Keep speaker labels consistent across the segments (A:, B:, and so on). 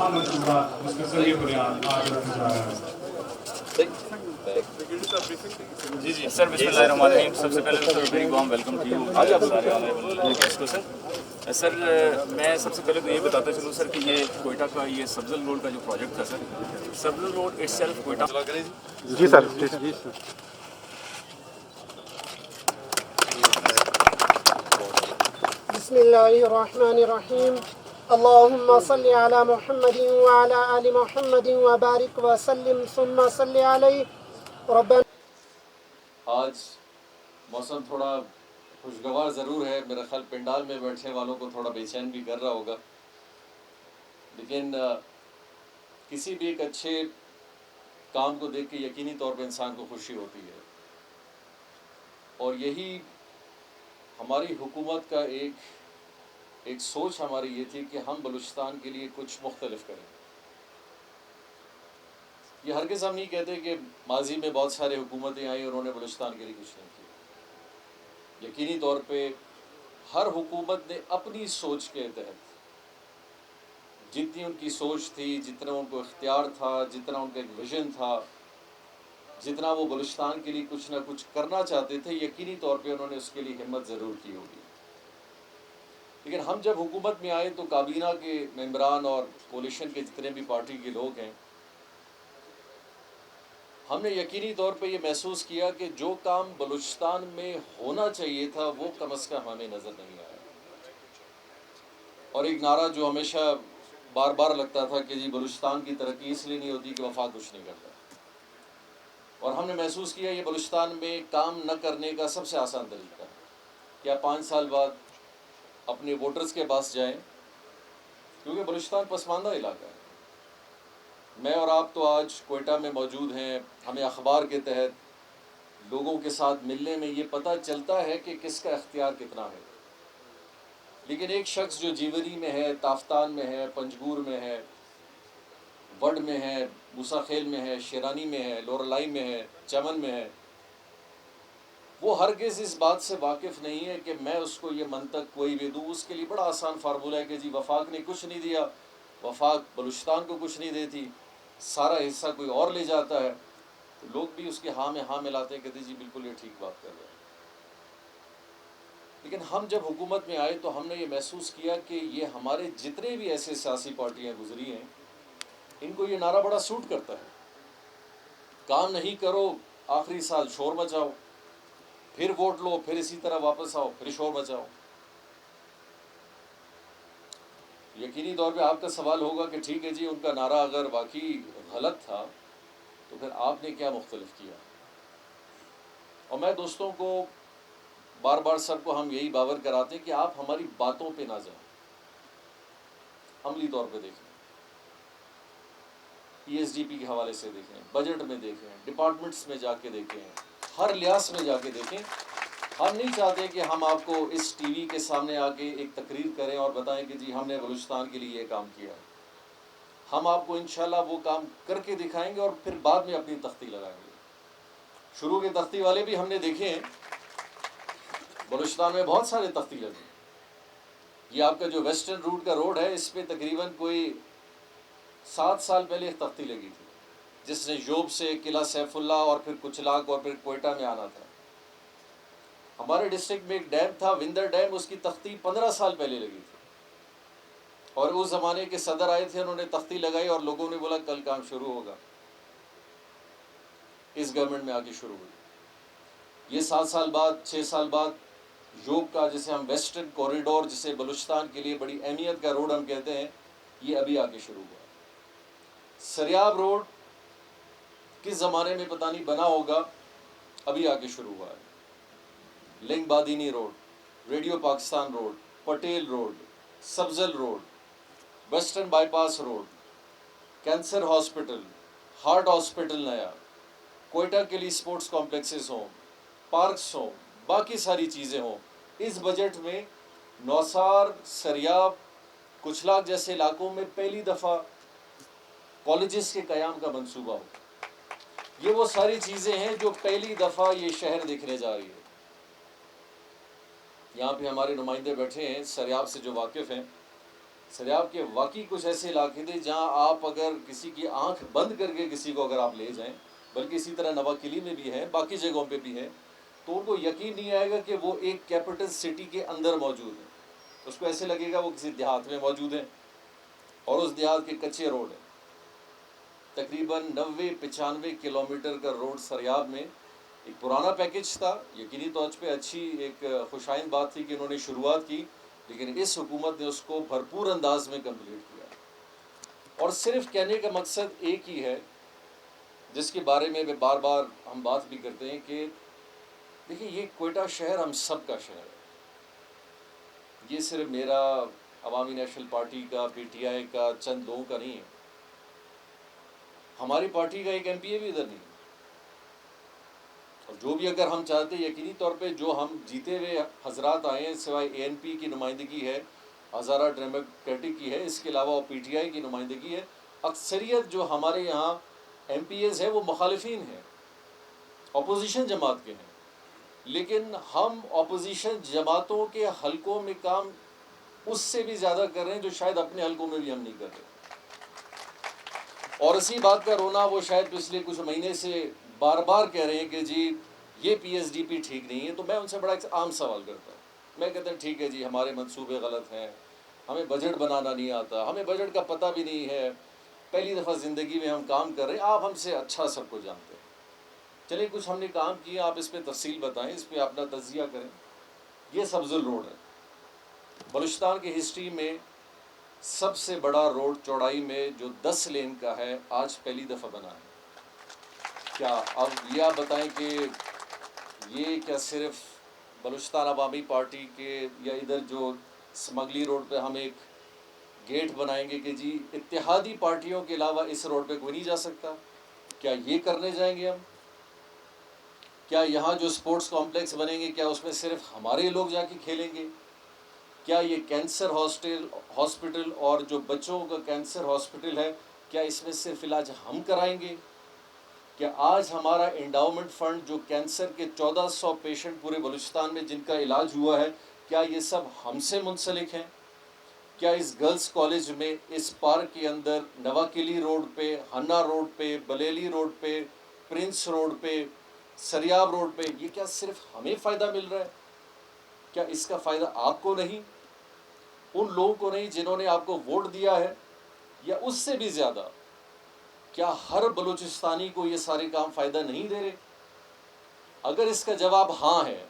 A: اہم منصوبہ اس کا سنگ بنیاد آج رکھا جا رہا ہے۔
B: جی جی سر، بسم اللہ الرحمن الرحیم۔ سب سے پہلے sir very warm welcome to you سارے آنریبل گیسٹ کو سر میں سب سے پہلے تو یہ بتاتا چلوں سر کہ یہ کوئٹہ کا یہ سبزل روڈ کا جو پروجیکٹ تھا sir, Sabzal road itself Quetta
C: جی سر
D: بسم اللہ الرحمن الرحیم اللہم صل علی محمد وعلی آل محمد وبارک وسلم ثم صل علیہ ربنا۔
E: آج موسم تھوڑا خوشگوار ضرور ہے، میرا خیال پنڈال میں بیٹھنے والوں کو تھوڑا بے چین بھی کر رہا ہوگا، لیکن کسی بھی ایک اچھے کام کو دیکھ کے یقینی طور پہ انسان کو خوشی ہوتی ہے، اور یہی ہماری حکومت کا ایک سوچ ہماری یہ تھی کہ ہم بلوچستان کے لیے کچھ مختلف کریں۔ یہ ہرگز ہم نہیں کہتے کہ ماضی میں بہت سارے حکومتیں آئیں اور انہوں نے بلوچستان کے لیے کچھ نہیں کیا۔ یقینی طور پہ ہر حکومت نے اپنی سوچ کے تحت جتنی ان کی سوچ تھی، جتنا ان کو اختیار تھا، جتنا ان کا ایک ویژن تھا، جتنا وہ بلوچستان کے لیے کچھ نہ کچھ کرنا چاہتے تھے، یقینی طور پہ انہوں نے اس کے لیے ہمت ضرور کی ہوگی۔ لیکن ہم جب حکومت میں آئے تو کابینہ کے ممبران اور کولیشن کے جتنے بھی پارٹی کے لوگ ہیں، ہم نے یقینی طور پہ یہ محسوس کیا کہ جو کام بلوچستان میں ہونا چاہیے تھا وہ کم از کم ہمیں نظر نہیں آیا۔ اور ایک نعرہ جو ہمیشہ بار بار لگتا تھا کہ جی بلوچستان کی ترقی اس لیے نہیں ہوتی کہ وفاق کچھ نہیں کرتا، اور ہم نے محسوس کیا یہ بلوچستان میں کام نہ کرنے کا سب سے آسان طریقہ ہے کہ آپ 5 سال بعد اپنے ووٹرز کے پاس جائیں، کیونکہ بلوچستان پسماندہ علاقہ ہے۔ میں اور آپ تو آج کوئٹہ میں موجود ہیں، ہمیں اخبار کے تحت لوگوں کے ساتھ ملنے میں یہ پتہ چلتا ہے کہ کس کا اختیار کتنا ہے، لیکن ایک شخص جو جیوری میں ہے، تافتان میں ہے، پنجگور میں ہے، وڈ میں ہے، موسیٰ خیل میں ہے، شیرانی میں ہے، لورلائی میں ہے، چمن میں ہے، وہ ہرگز اس بات سے واقف نہیں ہے کہ میں اس کو یہ منطق کوئی بھی دوں۔ اس کے لیے بڑا آسان فارمولہ ہے کہ جی وفاق نے کچھ نہیں دیا، وفاق بلوچستان کو کچھ نہیں دیتی، سارا حصہ کوئی اور لے جاتا ہے، تو لوگ بھی اس کے ہاں میں ہاں ملاتے ہیں، کہتے ہیں جی بالکل یہ ٹھیک بات کر رہے ہیں۔ لیکن ہم جب حکومت میں آئے تو ہم نے یہ محسوس کیا کہ یہ ہمارے جتنے بھی ایسے سیاسی پارٹیاں گزری ہیں، ان کو یہ نعرہ بڑا سوٹ کرتا ہے، کام نہیں کرو، آخری سال شور مچاؤ، پھر ووٹ لو، پھر اسی طرح واپس آؤ، پھر شور مچاؤ۔ یقینی طور پہ آپ کا سوال ہوگا کہ ٹھیک ہے جی ان کا نعرہ اگر واقعی غلط تھا تو پھر آپ نے کیا مختلف کیا؟ اور میں دوستوں کو بار بار سب کو ہم یہی باور کراتے ہیں کہ آپ ہماری باتوں پہ نہ جائیں، عملی طور پہ دیکھیں، پی ایس ڈی پی کے حوالے سے دیکھیں، بجٹ میں دیکھیں، ڈپارٹمنٹس میں جا کے دیکھیں، ہر لحاظ میں جا کے دیکھیں۔ ہم نہیں چاہتے کہ ہم آپ کو اس ٹی وی کے سامنے آ کے ایک تقریر کریں اور بتائیں کہ جی ہم نے بلوچستان کے لیے یہ کام کیا۔ ہم آپ کو انشاءاللہ وہ کام کر کے دکھائیں گے اور پھر بعد میں اپنی تختی لگائیں گے۔ شروع کے تختی والے بھی ہم نے دیکھے ہیں، بلوچستان میں بہت سارے تختی لگے۔ یہ آپ کا جو ویسٹرن روٹ کا روڈ ہے، اس پہ تقریباً کوئی 7 سال پہلے ایک تختی لگی تھی، جس نے جوب سے قلعہ سیف اللہ اور پھر کچلاک اور پھر کوئٹہ میں آنا تھا۔ ہمارے ڈسٹرکٹ میں ایک ڈیم تھا وندر ڈیم، اس کی تختی 15 سال پہلے لگی تھی، اور اس زمانے کے صدر آئے تھے، انہوں نے تختی لگائی اور لوگوں نے بولا کل کام شروع ہوگا۔ اس گورنمنٹ میں آ کے شروع ہوئی۔ یہ 7 سال بعد 6 سال بعد جوب کا جسے ہم ویسٹرن کوریڈور، جسے بلوچستان کے لیے بڑی اہمیت کا روڈ ہم کہتے ہیں، یہ ابھی آ کے شروع ہوا۔ سریاب روڈ کس زمانے میں پتہ نہیں بنا ہوگا، ابھی آ کے شروع ہوا ہے۔ Link Badini road, radio Pakistan road, Patel road, Sabzal road, western bypass road, cancer hospital, heart hospital نیا، کوئٹہ کے لیے اسپورٹس کمپلیکسز ہوں، پارکس ہوں، باقی ساری چیزیں ہوں۔ اس بجٹ میں نوسار، سریاب، کچلاک جیسے علاقوں میں پہلی دفعہ کالجز کے قیام کا منصوبہ ہو۔ یہ وہ ساری چیزیں ہیں جو پہلی دفعہ یہ شہر دیکھنے جا رہی ہے۔ یہاں پہ ہمارے نمائندے بیٹھے ہیں سریاب سے جو واقف ہیں۔ سریاب کے واقعی کچھ ایسے علاقے تھے جہاں آپ اگر کسی کی آنکھ بند کر کے کسی کو اگر آپ لے جائیں، بلکہ اسی طرح نواکلی میں بھی ہے، باقی جگہوں پہ بھی ہے، تو ان کو یقین نہیں آئے گا کہ وہ ایک کیپٹل سٹی کے اندر موجود ہے. اس کو ایسے لگے گا وہ کسی دیہات میں موجود ہیں اور اس دیہات کے کچے روڈ ہیں. تقریباً 90-95 کلومیٹر کا روڈ سریاب میں. ایک پرانا پیکج تھا، یقینی طور پہ اچھی ایک خوشائند بات تھی کہ انہوں نے شروعات کی، لیکن اس حکومت نے اس کو بھرپور انداز میں کمپلیٹ کیا. اور صرف کہنے کا مقصد ایک ہی ہے، جس کے بارے میں بار بار ہم بات بھی کرتے ہیں، کہ دیکھیں یہ کوئٹہ شہر ہم سب کا شہر ہے. یہ صرف میرا، عوامی نیشنل پارٹی کا، پی ٹی آئی کا، چند لوگوں کا نہیں ہے. ہماری پارٹی کا ایک ایم پی اے بھی ادھر نہیں ہے. اور جو بھی اگر ہم چاہتے ہیں، یقینی طور پہ جو ہم جیتے ہوئے حضرات آئے ہیں، سوائے اے این پی کی نمائندگی ہے، ہزارہ ڈیموکریٹک کی ہے، اس کے علاوہ پی ٹی آئی کی نمائندگی ہے. اکثریت جو ہمارے یہاں ایم پی ایز ہے وہ مخالفین ہیں، اپوزیشن جماعت کے ہیں. لیکن ہم اپوزیشن جماعتوں کے حلقوں میں کام اس سے بھی زیادہ کر رہے ہیں جو شاید اپنے حلقوں میں بھی ہم نہیں کر رہے. اور اسی بات کا رونا وہ شاید پچھلے کچھ مہینے سے بار بار کہہ رہے ہیں کہ جی یہ پی ایس ڈی پی ٹھیک نہیں ہے. تو میں ان سے بڑا ایک عام سوال کرتا ہوں. میں کہتا ہوں ٹھیک ہے جی، ہمارے منصوبے غلط ہیں، ہمیں بجٹ بنانا نہیں آتا، ہمیں بجٹ کا پتہ بھی نہیں ہے، پہلی دفعہ زندگی میں ہم کام کر رہے ہیں، آپ ہم سے اچھا سب کو جانتے ہیں. چلیے کچھ ہم نے کام کیا، آپ اس پہ تفصیل بتائیں، اس پہ اپنا تجزیہ کریں. یہ سبزل روڈ ہے، بلوچستان کی ہسٹری میں سب سے بڑا روڈ چوڑائی میں جو 10 لین کا ہے، آج پہلی دفعہ بنا ہے. کیا اب یہ آپ بتائیں کہ یہ کیا صرف بلوچستان عوامی پارٹی کے، یا ادھر جو سمگلی روڈ پہ ہم ایک گیٹ بنائیں گے کہ جی اتحادی پارٹیوں کے علاوہ اس روڈ پہ کوئی نہیں جا سکتا؟ کیا یہ کرنے جائیں گے ہم؟ کیا یہاں جو اسپورٹس کمپلیکس بنیں گے، کیا اس میں صرف ہمارے لوگ جا کے کھیلیں گے؟ کیا یہ کینسر ہاسپٹل اور جو بچوں کا کینسر ہاسپٹل ہے، کیا اس میں صرف علاج ہم کرائیں گے؟ کہ آج ہمارا انڈاؤمنٹ فنڈ جو کینسر کے 1400 پیشنٹ پورے بلوچستان میں جن کا علاج ہوا ہے، کیا یہ سب ہم سے منسلک ہیں؟ کیا اس گرلز کالج میں، اس پارک کے اندر، نواکلی روڈ پہ، ہنہ روڈ پہ، بلیلی روڈ پہ، پرنس روڈ پہ، سریاب روڈ پہ، یہ کیا صرف ہمیں فائدہ مل رہا ہے؟ کیا اس کا فائدہ آپ کو نہیں، ان لوگوں کو نہیں جنہوں نے آپ کو ووٹ دیا ہے؟ یا اس سے بھی زیادہ، کیا ہر بلوچستانی کو یہ سارے کام فائدہ نہیں دے رہے؟ اگر اس کا جواب ہاں ہے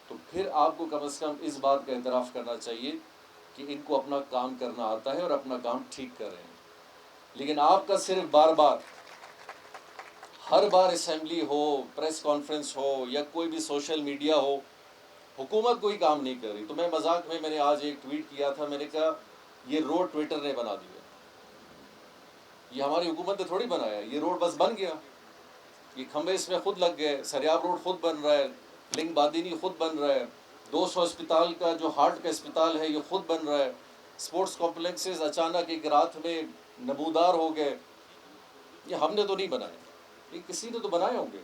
E: تو پھر آپ کو کم از کم اس بات کا اعتراف کرنا چاہیے کہ ان کو اپنا کام کرنا آتا ہے اور اپنا کام ٹھیک کر رہے ہیں. لیکن آپ کا صرف بار بار، ہر بار اسمبلی ہو، پریس کانفرنس ہو، یا کوئی بھی سوشل میڈیا ہو، حکومت کوئی کام نہیں کر رہی. تو میں مذاق میں نے آج ایک ٹویٹ کیا تھا، میں نے کہا یہ روڈ ٹویٹر نے بنا دیا، یہ ہماری حکومت نے تھوڑی بنایا. یہ روڈ بس بن گیا، یہ کھمبے اس میں خود لگ گئے، سریاب روڈ خود بن رہا ہے، لنگ بادینی خود بن رہا ہے، 200 اسپتال کا جو ہارٹ کا اسپتال ہے یہ خود بن رہا ہے. اسپورٹس کمپلیکسز اچانک ایک رات میں نمودار ہو گئے. یہ ہم نے تو نہیں بنائے، یہ کسی نے تو بنائے ہوں گے.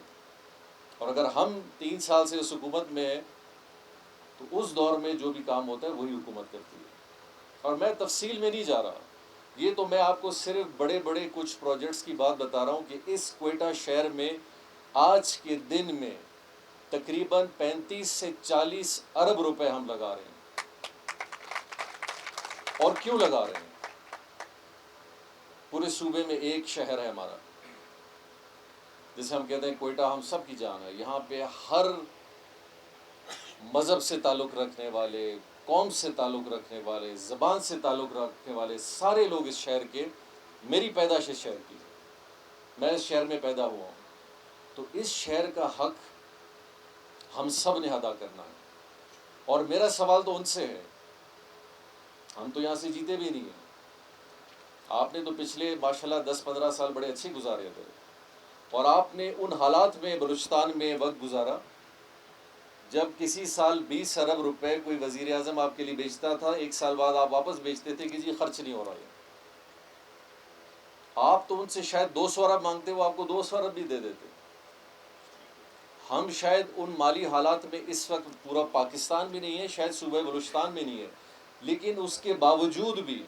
E: اور اگر ہم 3 سال سے اس حکومت میں ہیں تو اس دور میں جو بھی کام ہوتا ہے وہی حکومت کرتی ہے. اور میں تفصیل میں نہیں جا رہا، یہ تو میں آپ کو صرف بڑے بڑے کچھ پروجیکٹس کی بات بتا رہا ہوں کہ اس کوئٹہ شہر میں آج کے دن میں تقریباً 35 سے 40 ارب روپے ہم لگا رہے ہیں. اور کیوں لگا رہے ہیں؟ پورے صوبے میں ایک شہر ہے ہمارا، جسے ہم کہتے ہیں کوئٹہ ہم سب کی جان ہے. یہاں پہ ہر مذہب سے تعلق رکھنے والے، قوم سے تعلق رکھنے والے، زبان سے تعلق رکھنے والے سارے لوگ اس شہر کے. میری پیدائش اس شہر کی، میں اس شہر میں پیدا ہوا ہوں. تو اس شہر کا حق ہم سب نے ادا کرنا ہے. اور میرا سوال تو ان سے ہے، ہم تو یہاں سے جیتے بھی نہیں ہیں. آپ نے تو پچھلے ماشاءاللہ 10-15 سال بڑے اچھے گزارے تھے، اور آپ نے ان حالات میں بلوچستان میں وقت گزارا جب کسی سال 20 ارب روپے کوئی وزیر اعظم آپ کے لیے بیچتا تھا، 1 سال بعد آپ واپس بیچتے تھے کہ جی خرچ نہیں ہو رہا ہے. آپ تو ان سے شاید 200 ارب مانگتے، وہ آپ کو 200 ارب بھی دے دیتے. ہم شاید ان مالی حالات میں اس وقت، پورا پاکستان بھی نہیں ہے، شاید صوبہ بلوچستان میں نہیں ہے، لیکن اس کے باوجود بھی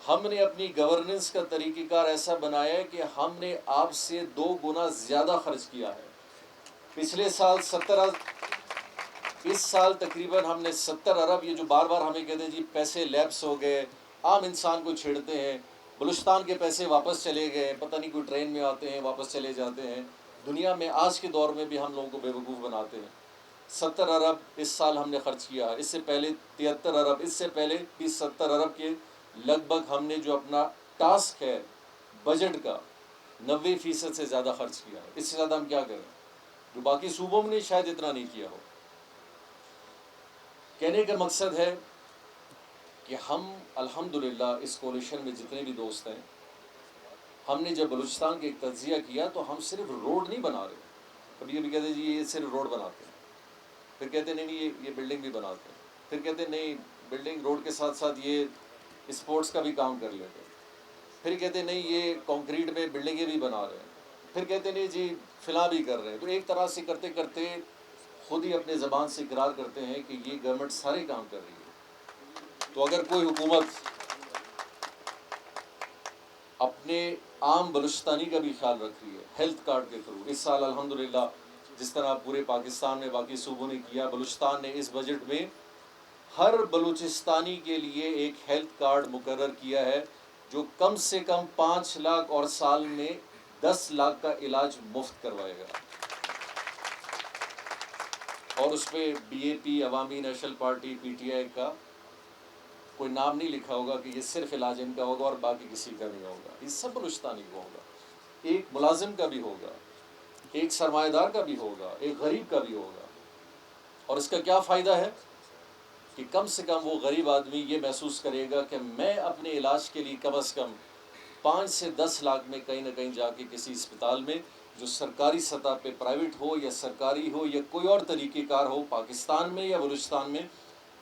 E: ہم نے اپنی گورننس کا طریقہ کار ایسا بنایا ہے کہ ہم نے آپ سے 2 گنا زیادہ خرچ کیا ہے. پچھلے سال 70 ارب، اس سال تقریباً ہم نے 70 ارب، یہ جو بار بار ہمیں کہتے ہیں جی پیسے لیپس ہو گئے، عام انسان کو چھیڑتے ہیں، بلوچستان کے پیسے واپس چلے گئے، پتہ نہیں کوئی ٹرین میں آتے ہیں واپس چلے جاتے ہیں. دنیا میں آج کے دور میں بھی ہم لوگوں کو بیوقوف بناتے ہیں. 70 ارب اس سال ہم نے خرچ کیا ہے، اس سے پہلے 73 ارب، اس سے پہلے بھی 70 ارب کے لگ بھگ ہم نے جو اپنا ٹاسک ہے بجٹ کا 90% سے زیادہ خرچ کیا ہے. اس سے زیادہ ہم کیا کریں جو باقی صوبوں میں شاید اتنا نہیں کیا ہو. کہنے کا مقصد ہے کہ ہم الحمدللہ اس کولیشن میں جتنے بھی دوست ہیں، ہم نے جب بلوچستان کا ایک تجزیہ کیا تو ہم صرف روڈ نہیں بنا رہے. کبھی کبھی کہتے ہیں جی یہ صرف روڈ بناتے ہیں، پھر کہتے ہیں نہیں یہ بلڈنگ بھی بناتے ہیں، پھر کہتے ہیں نہیں بلڈنگ روڈ کے ساتھ ساتھ یہ اسپورٹس کا بھی کام کر لیتے ہیں، پھر کہتے ہیں نہیں یہ کانکریٹ میں بلڈنگیں بھی بنا رہے ہیں، پھر کہتے ہیں نہیں جی فلاں بھی کر رہے ہیں. تو ایک طرح سے کرتے کرتے خود ہی اپنے زبان سے اقرار کرتے ہیں کہ یہ گورنمنٹ سارے کام کر رہی ہے. تو اگر کوئی حکومت اپنے عام بلوچستانی کا بھی خیال رکھ رہی ہے ہیلتھ کارڈ کے تھرو، اس سال الحمدللہ جس طرح پورے پاکستان میں باقی صوبوں نے کیا، بلوچستان نے اس بجٹ میں ہر بلوچستانی کے لیے ایک ہیلتھ کارڈ مقرر کیا ہے جو کم سے کم 5 لاکھ اور سال میں 10 لاکھ کا علاج مفت کروائے گا. اور اس پہ بی اے پی، عوامی national party, P T I کا کوئی نام نہیں لکھا ہوگا کہ یہ صرف علاج ان کا ہوگا اور باقی کسی کا نہیں ہوگا. یہ سب بلوچستانی کو ہوگا، ایک ملازم کا بھی ہوگا، ایک سرمایہ دار کا بھی ہوگا، ایک غریب کا بھی ہوگا. اور اس کا کیا فائدہ ہے کہ کم سے کم وہ غریب آدمی یہ محسوس کرے گا کہ میں اپنے علاج کے لیے کم از کم 5 سے 10 لاکھ میں کہیں نہ کہیں جا کے کسی اسپتال میں جو سرکاری سطح پہ پرائیویٹ ہو یا سرکاری ہو یا کوئی اور طریقہ کار ہو پاکستان میں یا بلوچستان میں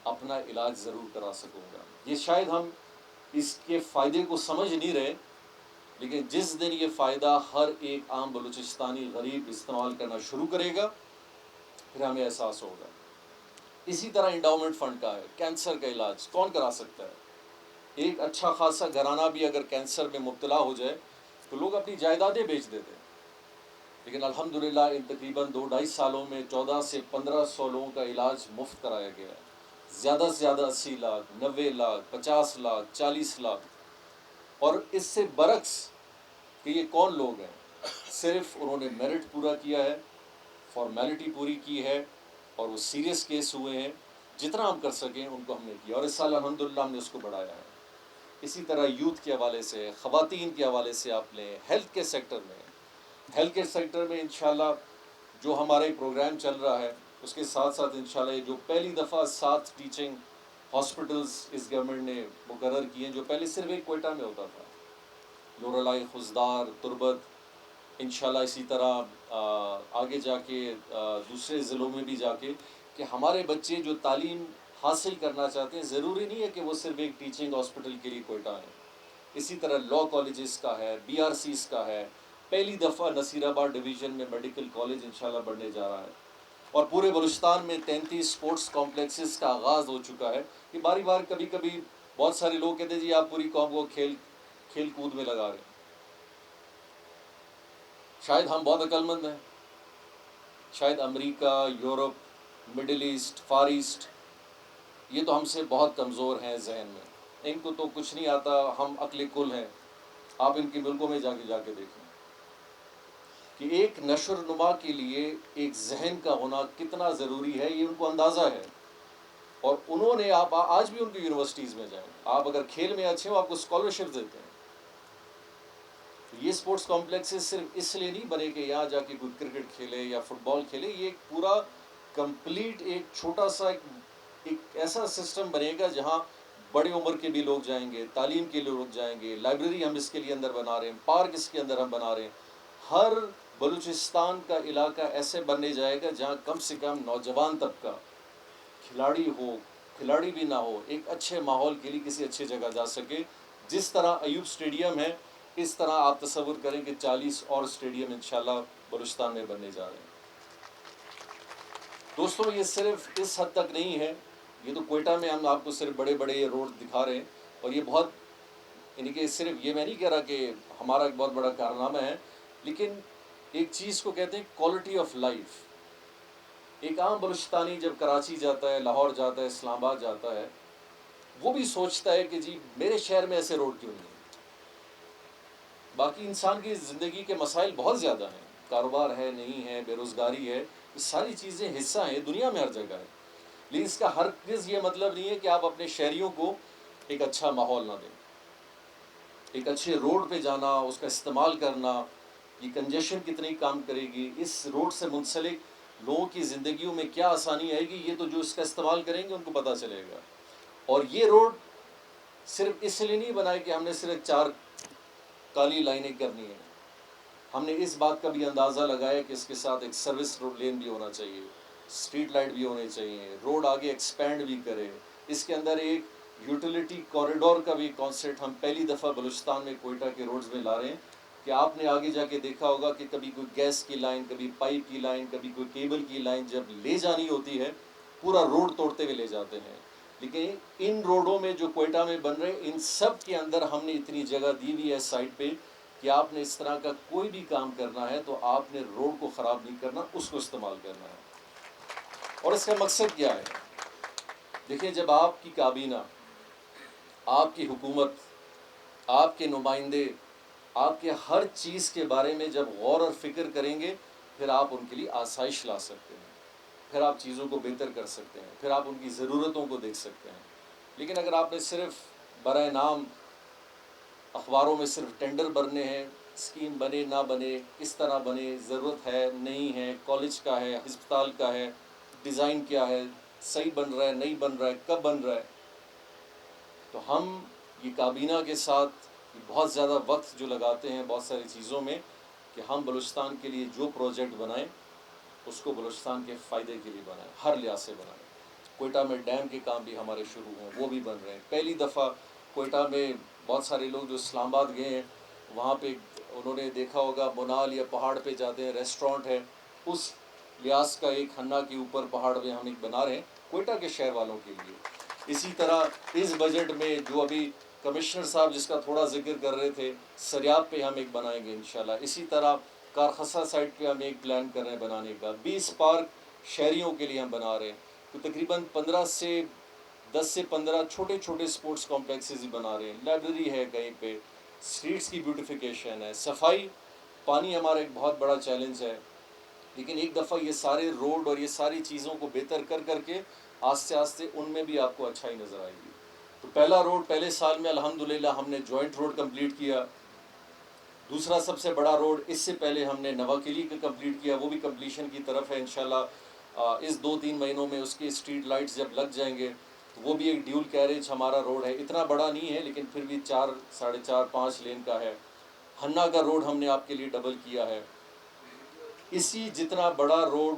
E: اپنا علاج ضرور کرا سکوں گا. یہ شاید ہم اس کے فائدے کو سمجھ نہیں رہے، لیکن جس دن یہ فائدہ ہر ایک عام بلوچستانی غریب استعمال کرنا شروع کرے گا پھر ہمیں احساس ہوگا. اسی طرح انڈاؤمنٹ فنڈ کا ہے، کینسر کا علاج کون کرا سکتا ہے؟ ایک اچھا خاصا گھرانہ بھی اگر کینسر میں مبتلا ہو جائے تو لوگ اپنی جائیدادیں بیچ دیتے ہیں. لیکن الحمدللہ ان تقریباً 2-2.5 سالوں میں 14 سے 1500 لوگوں کا علاج مفت کرایا گیا ہے. زیادہ سے زیادہ 80 لاکھ، 90 لاکھ، 50 لاکھ، 40 لاکھ. اور اس سے برعکس کہ یہ کون لوگ ہیں، صرف انہوں نے میرٹ پورا کیا ہے، فارمیلٹی پوری کی ہے اور وہ سیریس کیس ہوئے ہیں. جتنا ہم کر سکیں ان کو ہم نے کیا اور اس سال الحمدللہ ہم نے اس کو بڑھایا ہے. اسی طرح یوتھ کے حوالے سے، خواتین کے حوالے سے آپ لیں، ہیلتھ کے سیکٹر میں انشاءاللہ جو ہمارا پروگرام چل رہا ہے اس کے ساتھ ساتھ انشاءاللہ یہ جو پہلی دفعہ 7 ٹیچنگ ہاسپٹلز اس گورنمنٹ نے مقرر کیے ہیں، جو پہلے صرف ایک کوئٹہ میں ہوتا تھا، لورالائی، خزدار، تربت. انشاءاللہ اسی طرح آگے جا کے دوسرے ضلعوں میں بھی جا کے کہ ہمارے بچے جو تعلیم حاصل کرنا چاہتے ہیں ضروری نہیں ہے کہ وہ صرف ایک ٹیچنگ ہاسپٹل کے لیے کوئٹہ ہے. اسی طرح لاء کالجز کا ہے، بی آر سیز کا ہے. پہلی دفعہ نصیر آباد ڈویژن میں میڈیکل کالج انشاءاللہ بڑھنے جا رہا ہے. اور پورے بلوچستان میں 33 اسپورٹس کمپلیکسز کا آغاز ہو چکا ہے. کہ باری بار کبھی کبھی بہت سارے لوگ کہتے ہیں جی آپ پوری قوم کو کھیل کود میں لگا رہے ہیں. شاید ہم بہت عقل مند ہیں، شاید امریکہ، یورپ، مڈل ایسٹ، فار ایسٹ یہ تو ہم سے بہت کمزور ہیں ذہن میں، ان کو تو کچھ نہیں آتا، ہم عقل کل ہیں. آپ ان کے ملکوں میں جا کے دیکھیں کہ ایک نشو و نما کے لیے ایک ذہن کا ہونا کتنا ضروری ہے، یہ ان کو اندازہ ہے. اور انہوں نے آپ آج بھی ان کی یونیورسٹیز میں جائیں، آپ اگر کھیل میں اچھے ہو آپ کو اسکالرشپ دیتے ہیں. یہ اسپورٹس کمپلیکسز صرف اس لیے نہیں بنے کہ یہاں جا کے کوئی کرکٹ کھیلے یا فٹ بال کھیلے، یہ ایک پورا کمپلیٹ ایک چھوٹا سا ایک ایسا سسٹم بنے گا جہاں بڑے عمر کے بھی لوگ جائیں گے، تعلیم کے لوگ جائیں گے. لائبریری ہم اس کے لیے اندر بنا رہے ہیں، پارک اس کے اندر ہم بنا رہے ہیں. ہر بلوچستان کا علاقہ ایسے بننے جائے گا جہاں کم سے کم نوجوان طبقہ کھلاڑی ہو، کھلاڑی بھی نہ ہو، ایک اچھے ماحول کے لیے کسی اچھے جگہ جا سکے. جس طرح ایوب اسٹیڈیم ہے اس طرح آپ تصور کریں کہ 40 اور اسٹیڈیم انشاءاللہ بلوچستان میں بننے جا رہے ہیں. دوستوں یہ صرف اس حد تک نہیں ہے یہ تو کوئٹہ میں ہم آپ کو صرف بڑے بڑے یہ روڈ دکھا رہے ہیں، اور یہ بہت یعنی کہ صرف یہ میں نہیں کہہ رہا کہ ہمارا ایک بہت بڑا کارنامہ ہے، لیکن ایک چیز کو کہتے ہیں کوالٹی آف لائف. ایک عام بلوچستانی جب کراچی جاتا ہے، لاہور جاتا ہے، اسلام آباد جاتا ہے، وہ بھی سوچتا ہے کہ جی میرے شہر میں ایسے روڈ کیوں نہیں ہیں. باقی انسان کی زندگی کے مسائل بہت زیادہ ہیں، کاروبار ہے، نہیں ہے، بے روزگاری ہے، یہ ساری چیزیں حصہ ہیں، دنیا میں ہر جگہ ہے. لیکن اس کا ہرگز یہ مطلب نہیں ہے کہ آپ اپنے شہریوں کو ایک اچھا ماحول نہ دیں. ایک اچھے روڈ پہ جانا، اس کا استعمال کرنا، یہ کنجیشن کتنی کام کرے گی، اس روڈ سے منسلک لوگوں کی زندگیوں میں کیا آسانی آئے گی، یہ تو جو اس کا استعمال کریں گے ان کو پتہ چلے گا. اور یہ روڈ صرف اس لیے نہیں بنائے کہ ہم نے صرف 4 کالی لائنیں کرنی ہیں. ہم نے اس بات کا بھی اندازہ لگایا کہ اس کے ساتھ ایک سروس روڈ لین بھی ہونا چاہیے، اسٹریٹ لائٹ بھی ہونے چاہیے، روڈ آگے ایکسپینڈ بھی کرے. اس کے اندر ایک یوٹیلیٹی کوریڈور کا بھی کانسیپٹ ہم پہلی دفعہ بلوچستان میں کوئٹہ کے روڈز میں لا رہے ہیں کہ آپ نے آگے جا کے دیکھا ہوگا کہ کبھی کوئی گیس کی لائن، کبھی پائپ کی لائن، کبھی کوئی کیبل کی لائن جب لے جانی ہوتی ہے پورا روڈ توڑتے ہوئے لے جاتے ہیں. لیکن ان روڈوں میں جو کوئٹہ میں بن رہے ہیں ان سب کے اندر ہم نے اتنی جگہ دی ہوئی ہے سائڈ پہ کہ آپ نے اس طرح کا کوئی بھی کام کرنا ہے تو آپ نے روڈ کو خراب نہیں کرنا، اس کو استعمال کرنا ہے. اور اس کا مقصد کیا ہے؟ دیکھیں، جب آپ کی کابینہ، آپ کی حکومت، آپ کے نمائندے آپ کے ہر چیز کے بارے میں جب غور اور فکر کریں گے پھر آپ ان کے لیے آسائش لا سکتے ہیں، پھر آپ چیزوں کو بہتر کر سکتے ہیں، پھر آپ ان کی ضرورتوں کو دیکھ سکتے ہیں. لیکن اگر آپ نے صرف برائے نام اخباروں میں صرف ٹینڈر بھرنے ہیں، اسکیم بنے نہ بنے، کس طرح بنے، ضرورت ہے نہیں ہے، کالج کا ہے، ہسپتال کا ہے، ڈیزائن کیا ہے، صحیح بن رہا ہے نہیں بن رہا ہے، کب بن رہا ہے، تو ہم یہ کابینہ کے ساتھ بہت زیادہ وقت جو لگاتے ہیں بہت ساری چیزوں میں کہ ہم بلوچستان کے لیے جو پروجیکٹ بنائیں اس کو بلوچستان کے فائدے کے لیے بنائیں، ہر لحاظ سے بنائیں. کوئٹہ میں ڈیم کے کام بھی ہمارے شروع ہیں، وہ بھی بن رہے ہیں. پہلی دفعہ کوئٹہ میں بہت سارے لوگ جو اسلام آباد گئے ہیں وہاں پہ انہوں نے دیکھا ہوگا منال یا پہاڑ پہ جاتے ہیں، ریسٹورنٹ ہے، اس لحاظ کا ایک ہنہ کے اوپر پہاڑ پہ ہم ایک بنا رہے ہیں کوئٹہ کے شہر والوں کے لیے. اسی طرح اس بجٹ میں جو ابھی کمشنر صاحب جس کا تھوڑا ذکر کر رہے تھے، سریاب پہ ہم ایک بنائیں گے انشاءاللہ. اسی طرح کارخسا سائٹ پہ ہم ایک پلان کر رہے ہیں بنانے کا. 20 پارک شہریوں کے لیے ہم بنا رہے ہیں. تو تقریباً 10 سے 15 چھوٹے چھوٹے سپورٹس کمپلیکسز ہی بنا رہے ہیں. لائبریری ہے کہیں پہ، اسٹریٹس کی بیوٹیفیکیشن ہے، صفائی. پانی ہمارا ایک بہت بڑا چیلنج ہے، لیکن ایک دفعہ یہ سارے روڈ اور یہ ساری چیزوں کو بہتر کر کے آہستہ آہستہ ان میں بھی آپ کو اچھائی نظر آئے گی. تو پہلا روڈ پہلے سال میں الحمدللہ ہم نے جوائنٹ روڈ کمپلیٹ کیا. دوسرا سب سے بڑا روڈ اس سے پہلے ہم نے نواکلی کا کمپلیٹ کیا، وہ بھی کمپلیشن کی طرف ہے انشاءاللہ. اس 2-3 مہینوں میں اس کی اسٹریٹ لائٹس جب لگ جائیں گے تو وہ بھی ایک ڈیول کیریج ہمارا روڈ ہے. اتنا بڑا نہیں ہے لیکن پھر بھی 4 ساڑھے 4 5 لین کا ہے. ہنہ کا روڈ ہم نے آپ کے لیے ڈبل کیا ہے. اسی جتنا بڑا روڈ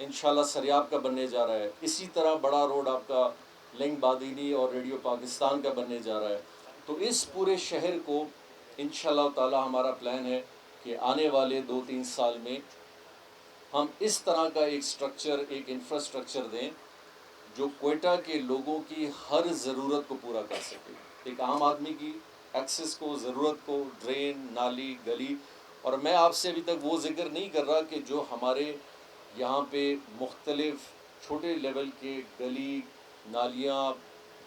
E: انشاءاللہ سریاب کا بننے جا رہا ہے، اسی طرح بڑا روڈ آپ کا لنگ بادینی اور ریڈیو پاکستان کا بننے جا رہا ہے. تو اس پورے شہر کو انشاءاللہ تعالی ہمارا پلان ہے کہ آنے والے 2-3 سال میں ہم اس طرح کا ایک سٹرکچر، ایک انفراسٹرکچر دیں جو کوئٹہ کے لوگوں کی ہر ضرورت کو پورا کر سکے. ایک عام آدمی کی ایکسس کو، ضرورت کو، ڈرین، نالی، گلی. اور میں آپ سے ابھی تک وہ ذکر نہیں کر رہا کہ جو ہمارے یہاں پہ مختلف چھوٹے لیول کے گلی، نالیاں،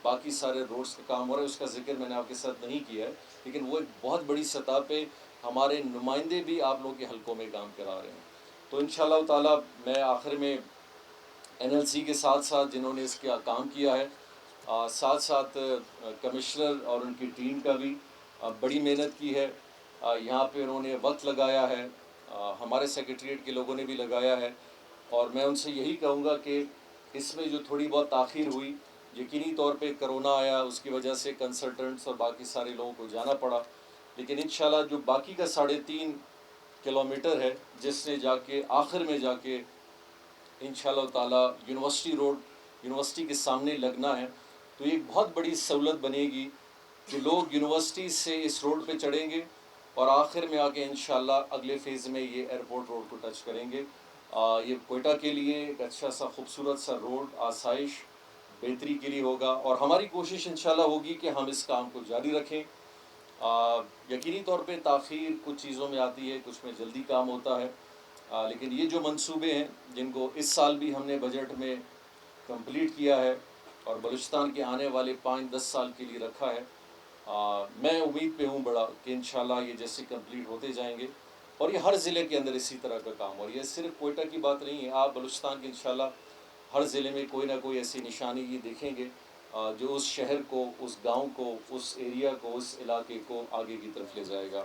E: باقی سارے روڈز کا کام ہو رہا ہے، اس کا ذکر میں نے آپ کے ساتھ نہیں کیا ہے. لیکن وہ ایک بہت بڑی سطح پہ ہمارے نمائندے بھی آپ لوگوں کے حلقوں میں کام کرا رہے ہیں. تو انشاءاللہ تعالی میں آخر میں NLC کے ساتھ ساتھ جنہوں نے اس کا کام کیا ہے، ساتھ ساتھ کمشنر اور ان کی ٹیم کا بھی بڑی محنت کی ہے. یہاں پہ انہوں نے وقت لگایا ہے، ہمارے سیکریٹریٹ کے لوگوں نے بھی لگایا ہے. اور میں ان سے یہی کہوں گا کہ اس میں جو تھوڑی بہت تاخیر ہوئی، یقینی طور پہ کرونا آیا، اس کی وجہ سے کنسلٹنٹس اور باقی سارے لوگوں کو جانا پڑا. لیکن انشاءاللہ جو باقی کا 3.5 کلومیٹر ہے جس نے جا کے آخر میں جا کے انشاءاللہ تعالی یونیورسٹی روڈ، یونیورسٹی کے سامنے لگنا ہے، تو ایک بہت بڑی سہولت بنے گی کہ لوگ یونیورسٹی سے اس روڈ پہ چڑھیں گے اور آخر میں آ کے انشاءاللہ اگلے فیز میں یہ ایئرپورٹ روڈ کو ٹچ کریں گے. یہ کوئٹہ کے لیے ایک اچھا سا خوبصورت سا روڈ، آسائش، بہتری کے لیے ہوگا، اور ہماری کوشش انشاءاللہ ہوگی کہ ہم اس کام کو جاری رکھیں۔ یقینی طور پہ تاخیر کچھ چیزوں میں آتی ہے، کچھ میں جلدی کام ہوتا ہے، لیکن یہ جو منصوبے ہیں جن کو اس سال بھی ہم نے بجٹ میں کمپلیٹ کیا ہے اور بلوچستان کے آنے والے 5-10 سال کے لیے رکھا ہے، میں امید پہ ہوں بڑا کہ انشاءاللہ یہ جیسے کمپلیٹ ہوتے جائیں گے، اور یہ ہر ضلع کے اندر اسی طرح کا کام، اور یہ صرف کوئٹہ کی بات نہیں ہے، آپ بلوچستان کے انشاءاللہ ہر ضلع میں کوئی نہ کوئی ایسی نشانی یہ دیکھیں گے جو اس شہر کو، اس گاؤں کو، اس ایریا کو، اس علاقے کو آگے کی طرف لے جائے گا۔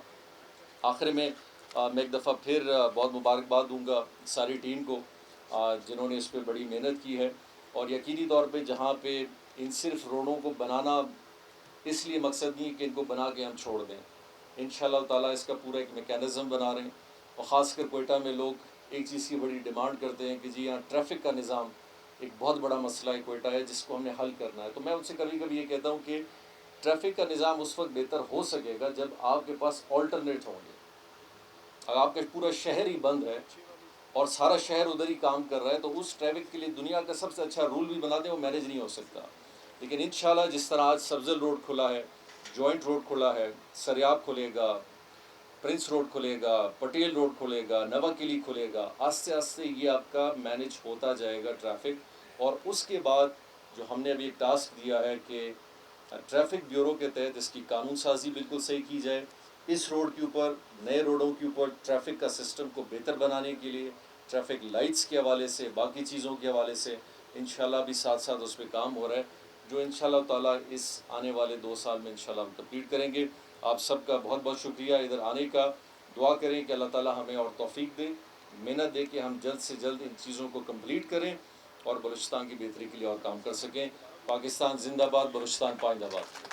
E: آخر میں میں ایک دفعہ پھر بہت مبارکباد دوں گا ساری ٹیم کو جنہوں نے اس پہ بڑی محنت کی ہے، اور یقینی طور پہ جہاں پہ ان صرف روڈوں کو بنانا اس لیے مقصد نہیں کہ ان کو بنا کے ہم چھوڑ دیں، انشاءاللہ تعالیٰ اس کا پورا ایک میکینزم بنا رہے ہیں، اور خاص کر کوئٹہ میں لوگ ایک چیز کی بڑی ڈیمانڈ کرتے ہیں کہ جی یہاں ٹریفک کا نظام ایک بہت بڑا مسئلہ ہے کوئٹہ ہے جس کو ہم نے حل کرنا ہے۔ تو میں ان سے کبھی کبھی یہ کہتا ہوں کہ ٹریفک کا نظام اس وقت بہتر ہو سکے گا جب آپ کے پاس آلٹرنیٹ ہوں گے۔ اگر آپ کا پورا شہر ہی بند ہے اور سارا شہر ادھر ہی کام کر رہا ہے تو اس ٹریفک کے لیے دنیا کا سب سے اچھا رول بھی بنا دیں وہ مینیج نہیں ہو سکتا، لیکن انشاءاللہ جس طرح آج سبزل روڈ کھلا ہے، جوائنٹ روڈ کھلا ہے، سریاب کھلے گا، پرنس روڈ کھلے گا، پٹیل روڈ کھلے گا، نوا کلی کھلے گا، آہستہ آہستہ یہ آپ کا مینیج ہوتا جائے گا ٹریفک، اور اس کے بعد جو ہم نے ابھی ایک ٹاسک دیا ہے کہ ٹریفک بیورو کے تحت اس کی قانون سازی بالکل صحیح کی جائے، اس روڈ کے اوپر، نئے روڈوں کے اوپر ٹریفک کا سسٹم کو بہتر بنانے کے لیے ٹریفک لائٹس کے حوالے سے، باقی چیزوں کے حوالے سے انشاءاللہ بھی ساتھ ساتھ اس پہ کام ہو رہا ہے، جو انشاءاللہ تعالیٰ اس آنے والے 2 سال میں انشاءاللہ ہم کمپلیٹ کریں گے۔ آپ سب کا بہت بہت شکریہ ادھر آنے کا، دعا کریں کہ اللہ تعالیٰ ہمیں اور توفیق دے، محنت دے کہ ہم جلد سے جلد ان چیزوں کو کمپلیٹ کریں اور بلوچستان کی بہتری کے لیے اور کام کر سکیں۔ پاکستان زندہ باد، بلوچستان پائندہ باد۔